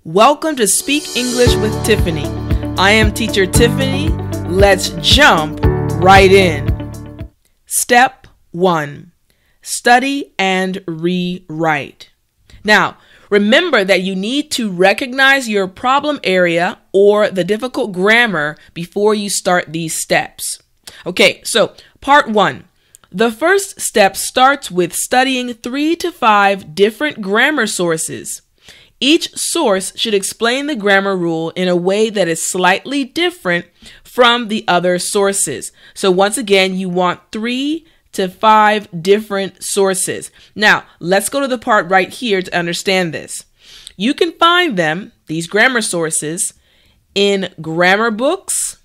Welcome to Speak English with Tiffani. I am teacher Tiffani. Let's jump right in. Step 1. Study and rewrite. Now, remember that you need to recognize your problem area or the difficult grammar before you start these steps. Okay, so part 1. The first step starts with studying 3 to 5 different grammar sources. Each source should explain the grammar rule in a way that is slightly different from the other sources. So once again, you want 3 to 5 different sources. Now, let's go to the part right here to understand this. You can find them, these grammar sources, in grammar books,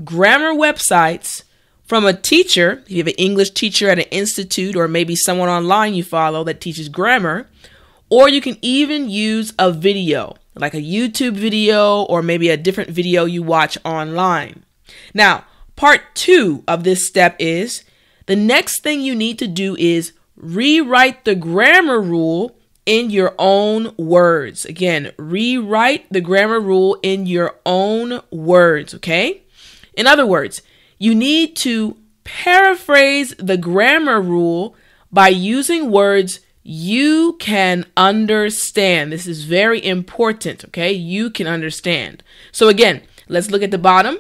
grammar websites, from a teacher, if you have an English teacher at an institute or maybe someone online you follow that teaches grammar, or you can even use a video, like a YouTube video or maybe a different video you watch online. Now, part 2 of this step is, the next thing you need to do is rewrite the grammar rule in your own words. Again, rewrite the grammar rule in your own words, okay? In other words, you need to paraphrase the grammar rule by using words you can understand. This is very important, okay? You can understand. So again, let's look at the bottom.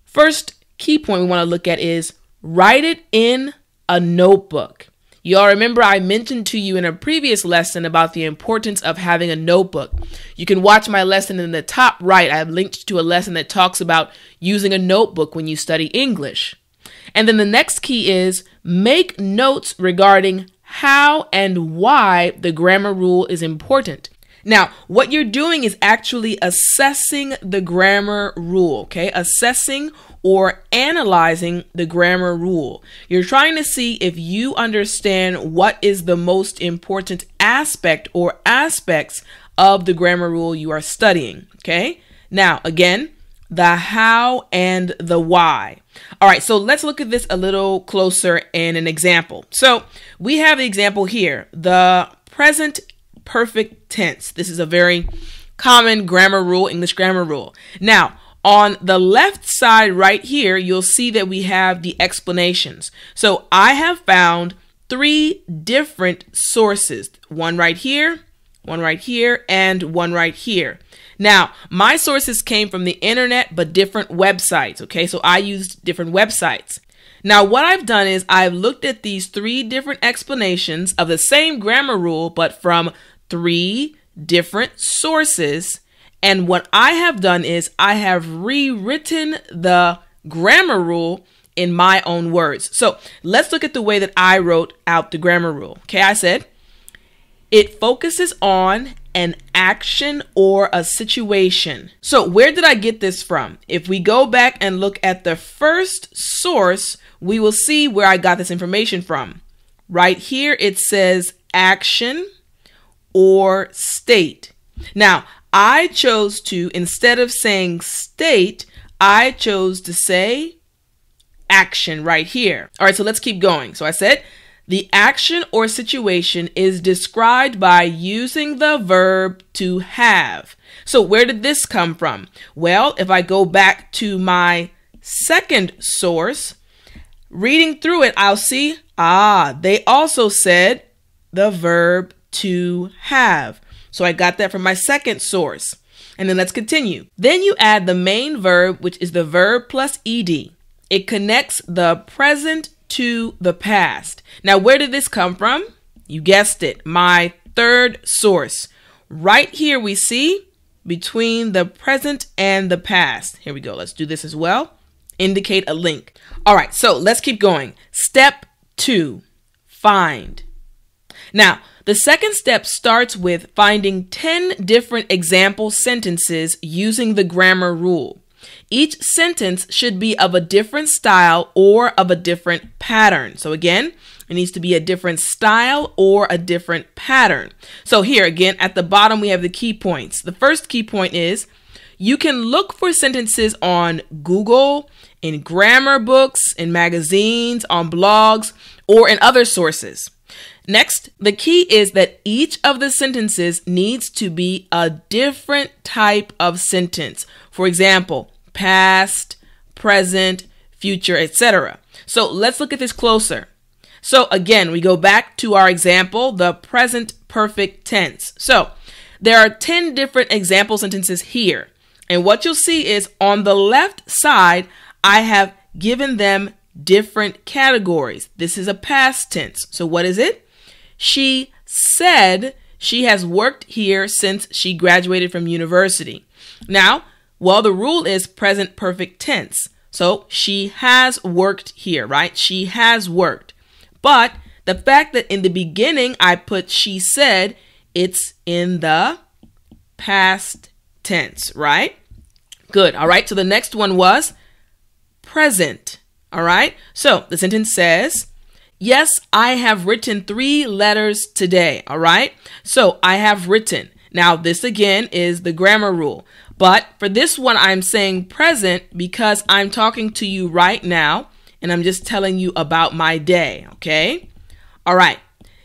First key point we want to look at is write it in a notebook. You all remember I mentioned to you in a previous lesson about the importance of having a notebook. You can watch my lesson in the top right. I have linked to a lesson that talks about using a notebook when you study English. And then the next key is make notes regarding how and why the grammar rule is important. Now, what you're doing is actually assessing the grammar rule, okay? Assessing or analyzing the grammar rule. You're trying to see if you understand what is the most important aspect or aspects of the grammar rule you are studying, okay? Now, again, the how and the why. All right, so let's look at this a little closer in an example. So we have the example here, the present perfect tense. This is a very common grammar rule, English grammar rule. Now, on the left side right here, you'll see that we have the explanations. So I have found 3 different sources, one right here, and one right here. Now, my sources came from the internet, but different websites, okay? So I used different websites. Now, what I've done is I've looked at these 3 different explanations of the same grammar rule, but from 3 different sources. And what I have done is I have rewritten the grammar rule in my own words. So let's look at the way that I wrote out the grammar rule. Okay, I said, it focuses on an action or a situation. So where did I get this from? If we go back and look at the first source, we will see where I got this information from. Right here, it says action or state. Now, I chose to, instead of saying state, I chose to say action right here. All right, so let's keep going. So I said, the action or situation is described by using the verb to have. So where did this come from? Well, if I go back to my second source, reading through it, I'll see, they also said the verb to have. So I got that from my second source. And then let's continue. Then you add the main verb, which is the verb plus ed. It connects the present to the past. Now, where did this come from? You guessed it, my third source. Right here we see between the present and the past. Here we go. Let's do this as well. Indicate a link. All right, so let's keep going. Step 2, find. Now, the second step starts with finding 10 different example sentences using the grammar rule. Each sentence should be of a different style or of a different pattern. So again, it needs to be a different style or a different pattern. So here again, at the bottom, we have the key points. The first key point is you can look for sentences on Google, in grammar books, in magazines, on blogs, or in other sources. Next, the key is that each of the sentences needs to be a different type of sentence. For example, past, present, future, etc. So let's look at this closer. So again, we go back to our example, the present perfect tense. So there are 10 different example sentences here. And what you'll see is on the left side, I have given them different categories. This is a past tense. So what is it? She said she has worked here since she graduated from university. Now, well, the rule is present perfect tense. So she has worked here, right? She has worked. But the fact that in the beginning I put she said, it's in the past tense, right? Good. All right. So the next one was present. All right. So the sentence says, yes, I have written 3 letters today. All right. So I have written. Now, this again is the grammar rule. But for this one, I'm saying present because I'm talking to you right now and I'm just telling you about my day. Okay. All right.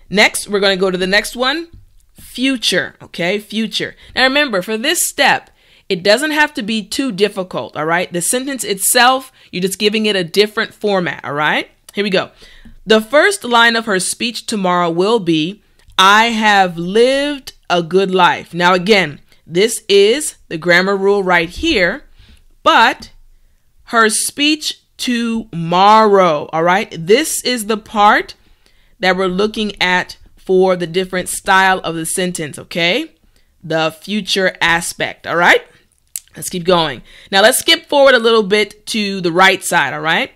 Next, we're going to go to the next one. Future. Okay. Future. Now, remember, for this step, it doesn't have to be too difficult. All right. The sentence itself, you're just giving it a different format. All right. Here we go. The first line of her speech tomorrow will be, I have lived a good life. Now, again, this is the grammar rule right here, but her speech tomorrow. All right. This is the part that we're looking at for the different style of the sentence. Okay. The future aspect. All right. Let's keep going. Now, let's skip forward a little bit to the right side. All right.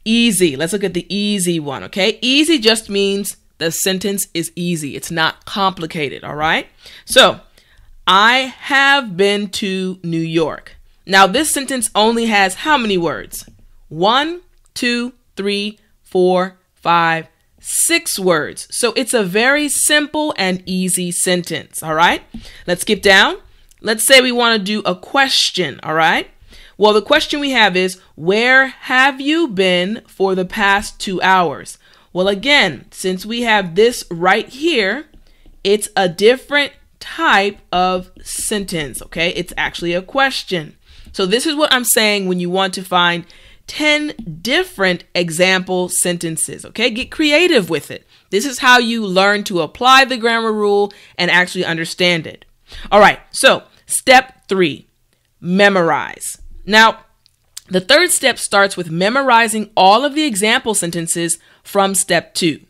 Easy. Let's look at the easy one. Okay. Easy just means the sentence is easy. It's not complicated. All right. So I have been to New York. Now this sentence only has how many words? 1, 2, 3, 4, 5, 6 words. So it's a very simple and easy sentence. All right. Let's skip down. Let's say we want to do a question. All right. Well, the question we have is, where have you been for the past 2 hours? Well, again, since we have this right here, it's a different type of sentence, okay? It's actually a question. So this is what I'm saying when you want to find 10 different example sentences, okay? Get creative with it. This is how you learn to apply the grammar rule and actually understand it. All right, so step 3, memorize. Now, the third step starts with memorizing all of the example sentences from step 2.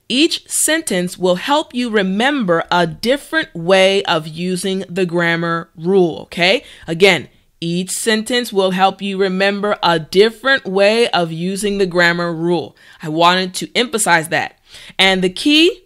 Each sentence will help you remember a different way of using the grammar rule, okay? Again, each sentence will help you remember a different way of using the grammar rule. I wanted to emphasize that. And the key,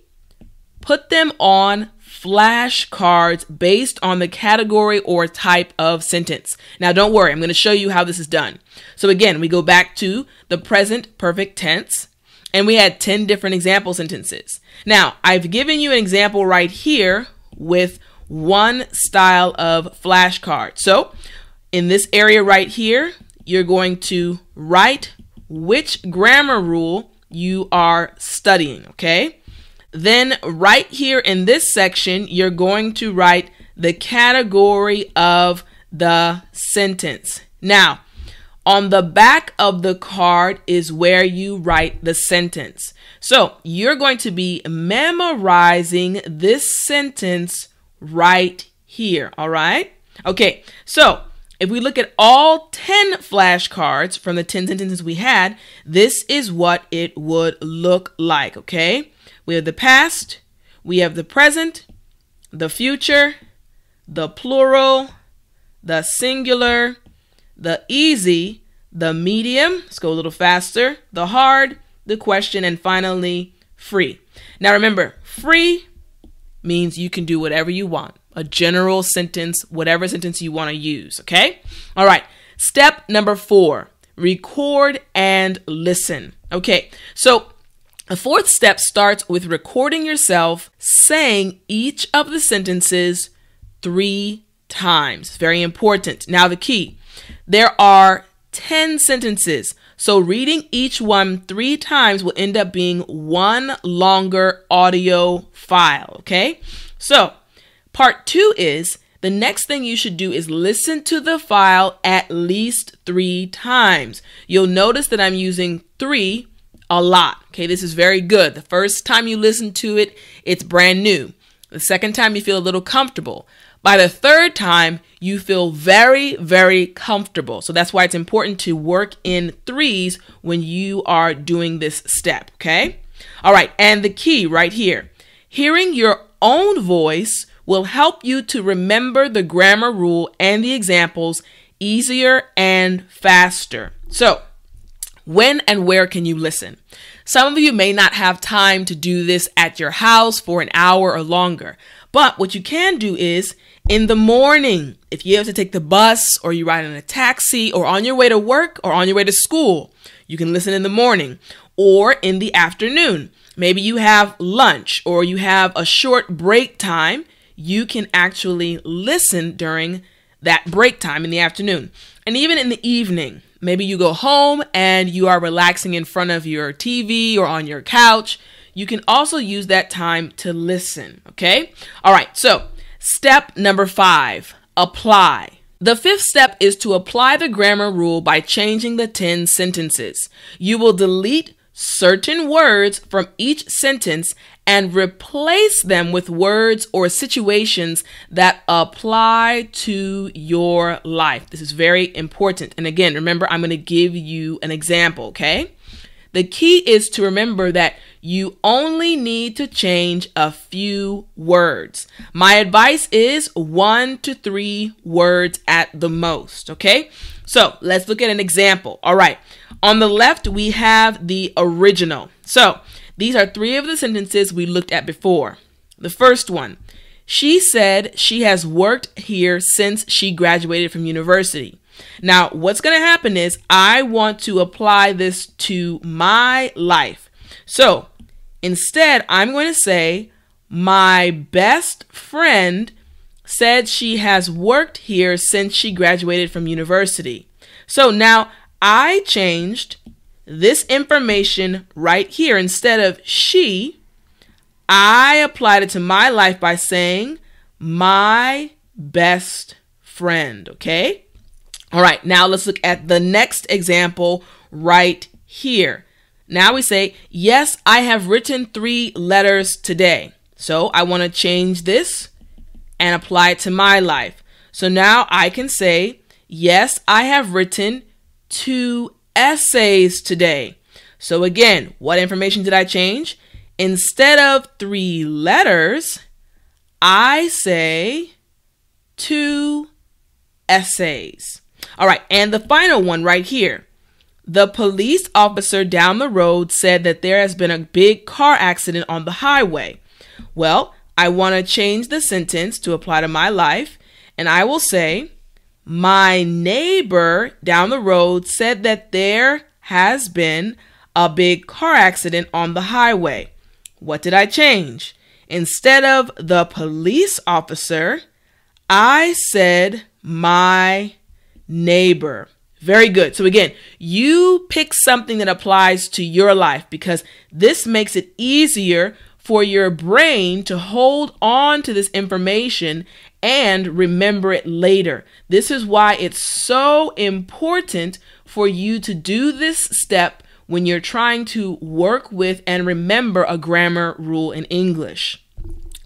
put them on flashcards based on the category or type of sentence. Now, don't worry, I'm going to show you how this is done. So again, we go back to the present perfect tense, and we had 10 different example sentences. Now, I've given you an example right here with one style of flashcard. So in this area right here, you're going to write which grammar rule you are studying, okay? Then right here in this section, you're going to write the category of the sentence. Now, on the back of the card is where you write the sentence. So you're going to be memorizing this sentence right here. All right. Okay. So if we look at all 10 flashcards from the 10 sentences we had, this is what it would look like. Okay. We have the past, we have the present, the future, the plural, the singular, the easy, the medium, let's go a little faster, the hard, the question, and finally, free. Now remember, free means you can do whatever you want. A general sentence, whatever sentence you want to use, okay? All right, step number 4, record and listen. Okay, so the fourth step starts with recording yourself saying each of the sentences 3 times. Very important. Now the key, there are 10 sentences. So reading each one 3 times will end up being one longer audio file, okay? So part 2 is the next thing you should do is listen to the file at least 3 times. You'll notice that I'm using 3 a lot. Okay, this is very good. The first time you listen to it, it's brand new. The second time you feel a little comfortable. By the third time, you feel very, very comfortable. So that's why it's important to work in 3s when you are doing this step, okay? All right, and the key right here. Hearing your own voice will help you to remember the grammar rule and the examples easier and faster. So, when and where can you listen? Some of you may not have time to do this at your house for an hour or longer, but what you can do is in the morning, if you have to take the bus or you ride in a taxi or on your way to work or on your way to school, you can listen in the morning or in the afternoon. Maybe you have lunch or you have a short break time. You can actually listen during that break time in the afternoon. And even in the evening, maybe you go home and you are relaxing in front of your TV or on your couch. You can also use that time to listen, okay? All right, so step number 5, apply. The 5th step is to apply the grammar rule by changing the 10 sentences. You will delete certain words from each sentence and replace them with words or situations that apply to your life. This is very important. And again, remember, I'm going to give you an example, okay? The key is to remember that you only need to change a few words. My advice is 1 to 3 words at the most, okay? So let's look at an example. All right. On the left, we have the original. So these are 3 of the sentences we looked at before. The first one, she said she has worked here since she graduated from university. Now, what's going to happen is I want to apply this to my life. So instead, I'm going to say, my best friend said she has worked here since she graduated from university. So now I changed this information right here. Instead of she, I applied it to my life by saying my best friend, okay? All right, now let's look at the next example right here. Now we say, yes, I have written 3 letters today. So I want to change this and apply it to my life. So now I can say, yes, I have written 2 essays today. So again, what information did I change? Instead of 3 letters, I say 2 essays. All right, and the final one right here. The police officer down the road said that there has been a big car accident on the highway. Well, I want to change the sentence to apply to my life, and I will say, my neighbor down the road said that there has been a big car accident on the highway. What did I change? Instead of the police officer, I said my neighbor. Very good. So again, you pick something that applies to your life because this makes it easier for your brain to hold on to this information and remember it later. This is why it's so important for you to do this step when you're trying to work with and remember a grammar rule in English.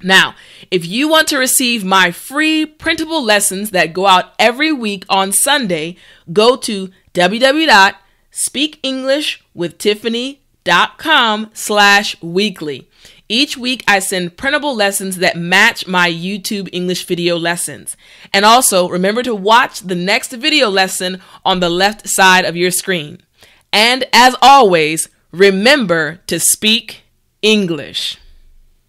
Now, if you want to receive my free printable lessons that go out every week on Sunday, go to www.speakenglishwithtiffani.com/weekly. Each week, I send printable lessons that match my YouTube English video lessons. And also, remember to watch the next video lesson on the left side of your screen. And as always, remember to speak English.